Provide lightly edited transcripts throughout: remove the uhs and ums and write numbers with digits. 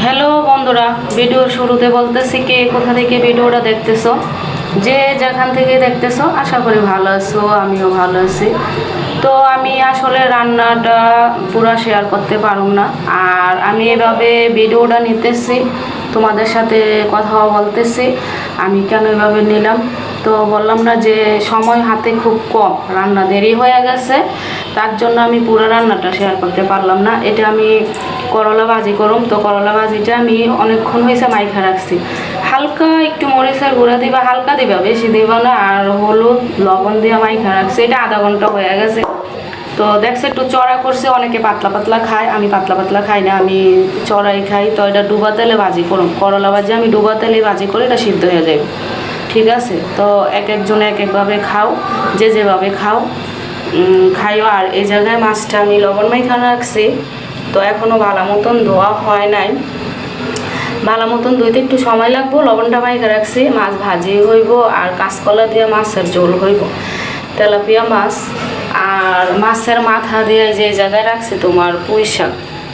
Hello বন্ধুরা, ভিডিওর শুরুতে বলতেছি কে কোথা থেকে ভিডিওটা দেখতেছো, যে যেখান থেকে দেখতেছো আশা করি ভালো আছো, আমিও ভালো আছি। তো আমি আসলে রান্নাটা পুরো শেয়ার করতে পারুম না, আর আমি এভাবে ভিডিওটা নিতেছি, তোমাদের সাথে কথাও বলতেছি। আমি কেন এভাবে নিলাম, তো বললাম না যে সময় হাতে খুব কম, রান্না দেরি হয়ে গেছে, তার জন্য আমি পুরো রান্নাটা শেয়ার করতে পারলাম না। এটা আমি করলা ভাজি করুম, তো করলা ভাজিটা আমি অনেকক্ষণ হয়েছে মাইখা রাখছি। হালকা একটু মরিচের গুঁড়া দিবা, হালকা দিবা, বেশি দিবা না, আর হলুদ লবণ দিয়ে মাইখা রাখছি। এটা আধা ঘন্টা হয়ে গেছে। তো দেখছে একটু চড়া করছে, অনেকে পাতলা পাতলা খায়, আমি পাতলা পাতলা খাই না, আমি চড়াই খাই। তো এটা ডুবা তেলে ভাজি করুন, করলা ভাজি আমি ডুবা তেলে ভাজি করে এটা সিদ্ধ হয়ে যাবে, ঠিক আছে? তো এক একজনে এক একভাবে খাও, যে যেভাবে খাও খাইও। আর এই জায়গায় মাছটা আমি লবণ মাইখা রাখছি, তো এখনও ভালো মতন ধোয়া হয় নাই, ভালো মতন ধুইতে একটু সময় লাগবো। লবণটা মাইখা রাখছি, মাছ ভাজি হইব, আর কাঁচকলা দিয়ে মাছের ঝোল হইব, তেলাপিয়া মাছ। আর মাছের মাথা দিয়ে যে জায়গায় রাখছি তোমার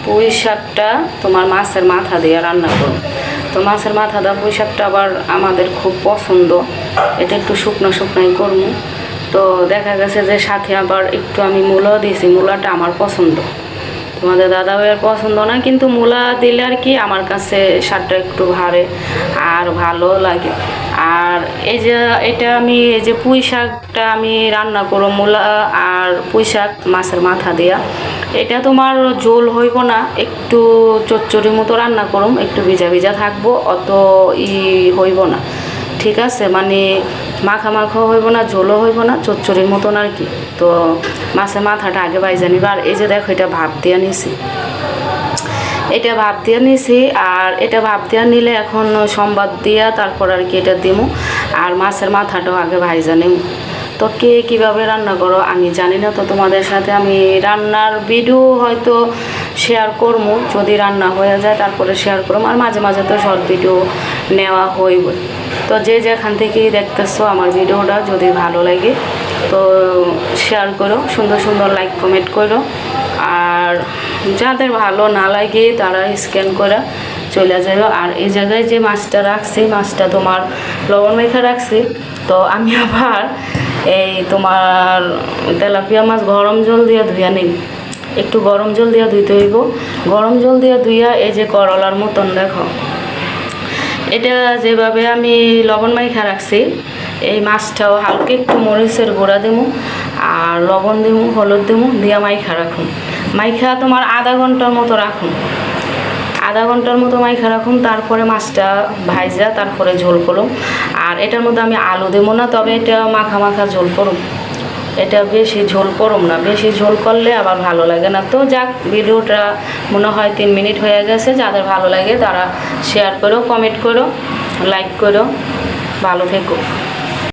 পুঁই শাকটা তোমার মাছের মাথা দিয়ে রান্না করো। তো মাছের মাথা দেওয়া পুঁই শাকটা আবার আমাদের খুব পছন্দ, এটা একটু শুকনো শুকনোই করবো। তো দেখা গেছে যে সাথে আবার একটু আমি মূলা দিয়েছি, মূলাটা আমার পছন্দ, তোমাদের দাদা ভাইয়ের পছন্দ না, কিন্তু মূলা দিলে আর কি আমার কাছে স্বাদটা একটু ভারে আর ভালো লাগে। আর এই যে এটা আমি এই যে পুঁই শাকটা আমি রান্না করো মূলা আর পুঁই শাক মাছের মাথা দিয়া, এটা তোমার ঝোল হইব না, একটু চচ্চড়ির মতো রান্না করুম, একটু ভিজা ভিজা থাকবো, অত হইব না, ঠিক আছে? মানে মাখা মাখাও হইব না, ঝোলও হইব না, চচ্চড়ির মতন আর কি। তো মাছের মাথাটা আগে বাইজা নিবা। আর এই যে দেখো এটা ভাপ দিয়ে নিছি, এটা ভাপ দিয়ে নিছি, আর এটা ভাপ দিয়ে নিলে এখন সম্বাদ দিয়া তারপর আর কি এটা দিমু। আর মাছের মাথাটাও আগে ভাইজা নিমু। তো কে কীভাবে রান্না করো আমি জানি না, তো তোমাদের সাথে আমি রান্নার ভিডিও হয়তো শেয়ার করবো, যদি রান্না হয়ে যায় তারপরে শেয়ার করবো। আর মাঝে মাঝে তো শর্ট ভিডিও নেওয়া হইব। তো যে যেখান থেকেই দেখতেছো আমার ভিডিওটা যদি ভালো লাগে তো শেয়ার করো, সুন্দর সুন্দর লাইক কমেন্ট করো। আর যাদের ভালো না লাগে তারা স্ক্যান করে চলে যাবে। আর এই জায়গায় যে মাছটা রাখছি, মাছটা তোমার লবণ মেখে রাখছি। তো আমি আবার এই তোমার তেলাপিয়া মাছ গরম জল দিয়ে ধুইয়া নিই, একটু গরম জল দিয়ে ধুইতে হইব। গরম জল দিয়ে ধুইয়া এই যে করলার মতন দেখো, এটা যেভাবে আমি লবণ মাইখা রাখছি, এই মাছটাও হালকা একটু মরিচের গুঁড়া দেবো, আর লবণ দেবো, হলুদ দেবো, দিয়ে মাইখা রাখুন। মাইখা তোমার আধা ঘন্টার মতো রাখুন, আধা ঘন্টার মতো মাইখা রাখুন। তারপরে মাছটা ভাইজা তারপরে ঝোল করুন। আর এটার মধ্যে আমি আলু দেবো না, তবে এটা মাখা মাখা ঝোল করুন, এটা বেশি ঝোল করুম না, বেশি ঝোল করলে আবার ভালো লাগে না। তো যাক, ভিডিওটা মনে হয় 3 মিনিট হয়ে গেছে, যাদের ভালো লাগে তারা শেয়ার করো, কমেন্ট করো, লাইক করো, ভালো থেকো।